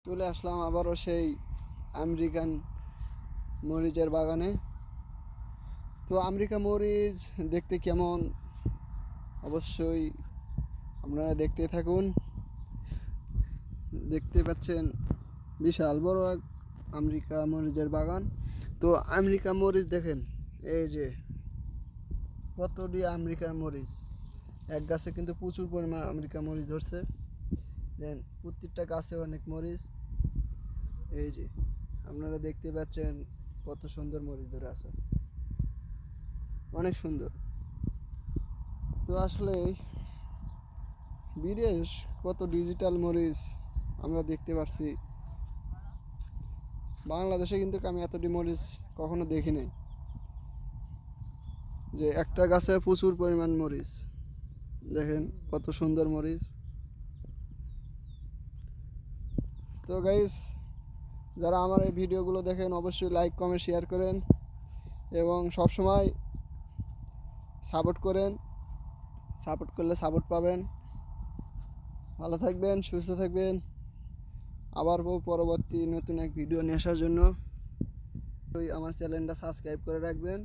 চলে আসলাম আবারও সেই আমেরিকান মরিচের বাগানে। তো আমেরিকা মরিচ দেখতে কেমন অবশ্যই আপনারা দেখতে থাকুন। দেখতে পাচ্ছেন বিশাল বড় এক আমেরিকা মরিচের বাগান। তো আমেরিকা মরিচ দেখেন, এই যে কতটি আমেরিকা মরিচ, এক গাছে কিন্তু প্রচুর পরিমাণ আমেরিকা মরিচ ধরছে। দেন প্রত্যেকটা গাছে অনেক মরিচ। এই যে আপনারা দেখতে পাচ্ছেন কত সুন্দর মরিচ ধরে আছে, অনেক সুন্দর। তো আসলে বিদেশ কত ডিজিটাল মরিচ আমরা দেখতে পাচ্ছি, বাংলাদেশে কিন্তু আমি এতটি মরিচ কখনো দেখি নাই, যে একটা গাছে প্রচুর পরিমাণ মরিচ। দেখেন কত সুন্দর মরিচ। তো গাইস, যারা আমার এই ভিডিওগুলো দেখেন অবশ্যই লাইক কমেন্ট শেয়ার করেন এবং সবসময় সাপোর্ট করেন। সাপোর্ট করলে সাপোর্ট পাবেন। ভালো থাকবেন, সুস্থ থাকবেন। আবার পরবর্তী নতুন এক ভিডিও নিয়ে আসার জন্য আমার চ্যানেলটা সাবস্ক্রাইব করে রাখবেন।